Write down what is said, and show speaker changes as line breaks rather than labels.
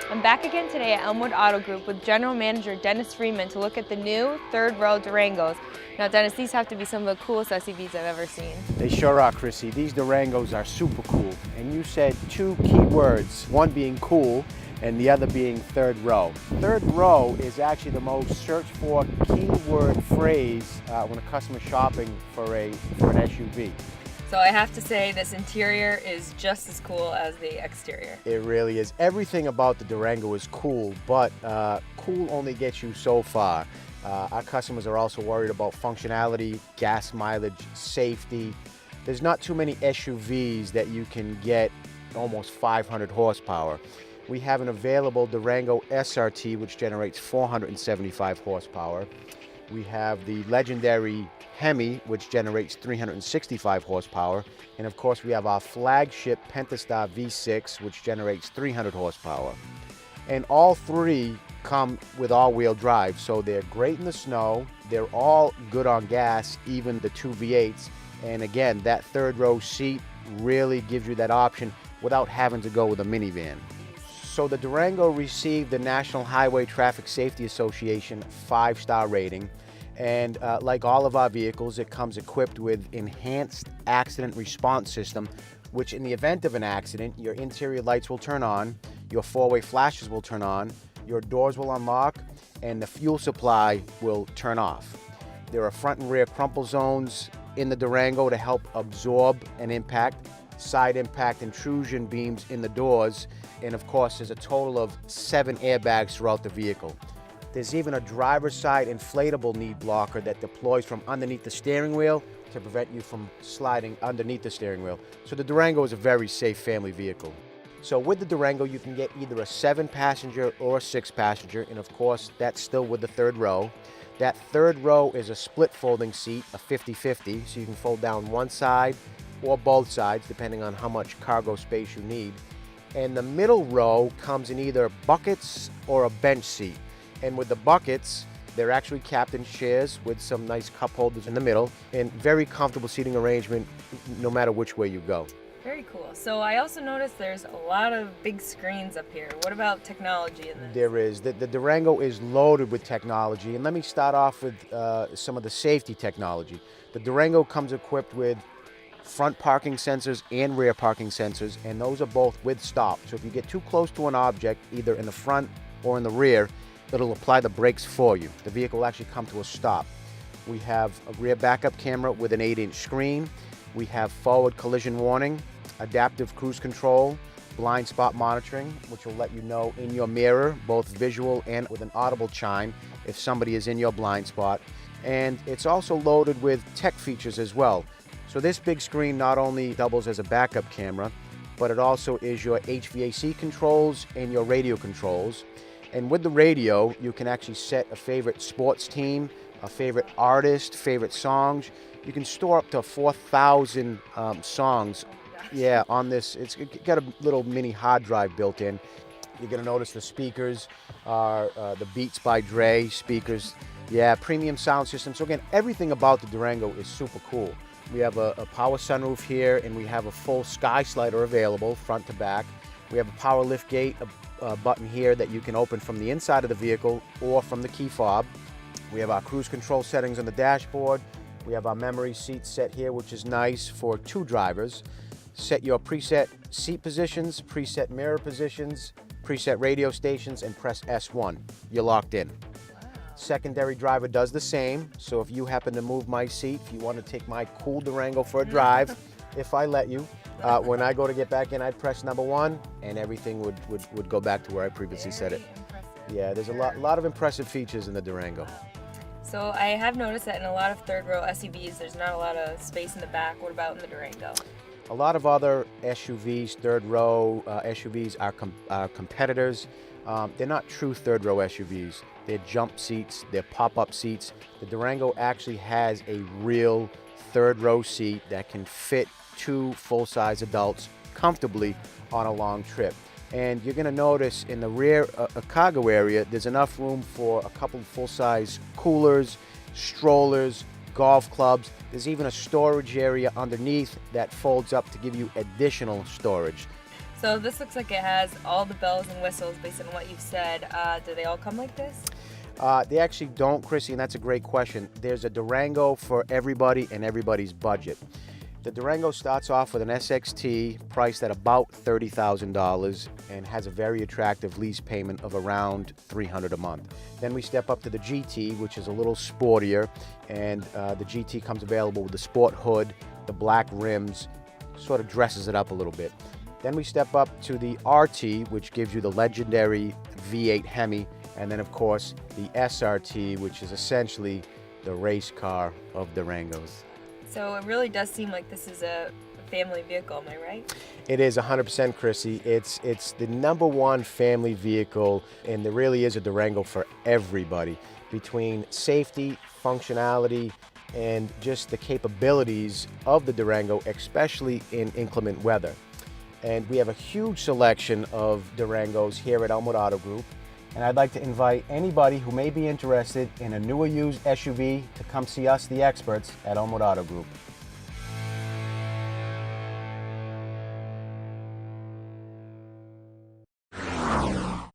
I'm back again today at Elmwood Auto Group with General Manager Dennis Freeman to look at the new third row Durangos. Now Dennis, these have to be some of the coolest SUVs I've ever seen.
They sure are, Chrissy. These Durangos are super cool. And you said two key words, one being cool and the other being third row. Third row is actually the most searched for keyword phrase when a customer's shopping for an SUV.
So I have to say this interior is just as cool as the exterior.
It really is. Everything about the Durango is cool, but cool only gets you so far. Our customers are also worried about functionality, gas mileage, safety. There's not too many SUVs that you can get almost 500 horsepower. We have an available Durango SRT, which generates 475 horsepower. We have the legendary Hemi, which generates 365 horsepower. And of course, we have our flagship Pentastar V6, which generates 300 horsepower. And all three come with all-wheel drive, so they're great in the snow. They're all good on gas, even the two V8s. And again, that third row seat really gives you that option without having to go with a minivan. So the Durango received the National Highway Traffic Safety Association 5-star rating. And like all of our vehicles, it comes equipped with enhanced accident response system, which in the event of an accident, your interior lights will turn on, your four-way flashes will turn on, your doors will unlock, and the fuel supply will turn off. There are front and rear crumple zones in the Durango to help absorb an impact, side impact intrusion beams in the doors, and of course there's a total of 7 airbags throughout the vehicle. There's even a driver's side inflatable knee blocker that deploys from underneath the steering wheel to prevent you from sliding underneath the steering wheel. So the Durango is a very safe family vehicle. So with the Durango, you can get either a 7-passenger or a 6-passenger, and of course, that's still with the third row. That third row is a split folding seat, a 50-50, so you can fold down one side or both sides, depending on how much cargo space you need. And the middle row comes in either buckets or a bench seat. And with the buckets, they're actually captain's chairs with some nice cup holders in the middle and very comfortable seating arrangement no matter which way you go.
Very cool. So I also noticed there's a lot of big screens up here. What about technology in this?
There is. The Durango is loaded with technology. And let me start off with some of the safety technology. The Durango comes equipped with front parking sensors and rear parking sensors, and those are both with stop. So if you get too close to an object, either in the front or in the rear, it'll apply the brakes for you. The vehicle will actually come to a stop. We have a rear backup camera with an 8-inch screen. We have forward collision warning, adaptive cruise control, blind spot monitoring, which will let you know in your mirror, both visual and with an audible chime, if somebody is in your blind spot. And it's also loaded with tech features as well. So this big screen not only doubles as a backup camera, but it also is your HVAC controls and your radio controls. And with the radio, you can actually set a favorite sports team, a favorite artist, favorite songs. You can store up to 4,000 songs. Yeah, on this. It's got a little mini hard drive built in. You're gonna notice the speakers are the Beats by Dre speakers. Yeah, premium sound system. So again, everything about the Durango is super cool. We have a power sunroof here, and we have a full sky slider available front to back. We have a power lift gate, a button here that you can open from the inside of the vehicle or from the key fob. We have our cruise control settings on the dashboard. We have our memory seats set here, which is nice for 2 drivers. Set your preset seat positions, preset mirror positions, preset radio stations, and press S1. You're locked in. Secondary driver does the same, so if you happen to move my seat, if you want to take my cool Durango for a drive, if I let you, when I go to get back in, I'd press number 1, and everything would go back to where I previously set it.
Impressive.
Yeah, there's a lot of impressive features in the Durango.
So I have noticed that in a lot of third row SUVs, there's not a lot of space in the back. What about in the Durango?
A lot of other SUVs, third row SUVs are competitors. They're not true third row SUVs. They're jump seats, they're pop-up seats. The Durango actually has a real third row seat that can fit 2 full-size adults comfortably on a long trip. And you're gonna notice in the rear cargo area, there's enough room for a couple of full-size coolers, strollers, golf clubs. There's even a storage area underneath that folds up to give you additional storage.
So this looks like it has all the bells and whistles based on what you've said. Do they all come like this?
They actually don't, Chrissy, and that's a great question. There's a Durango for everybody and everybody's budget. The Durango starts off with an SXT priced at about $30,000 and has a very attractive lease payment of around $300 a month. Then we step up to the GT, which is a little sportier, and the GT comes available with the sport hood, the black rims, sort of dresses it up a little bit. Then we step up to the RT, which gives you the legendary V8 Hemi, and then of course the SRT, which is essentially the race car of Durangos.
So it really does seem like this is a family vehicle, am I right?
It is 100%, Chrissy. It's the #1 family vehicle, and there really is a Durango for everybody. Between safety, functionality, and just the capabilities of the Durango, especially in inclement weather. And we have a huge selection of Durangos here at Elmwood Auto Group. And I'd like to invite anybody who may be interested in a newer used SUV to come see us, the experts, at Elmwood Auto Group.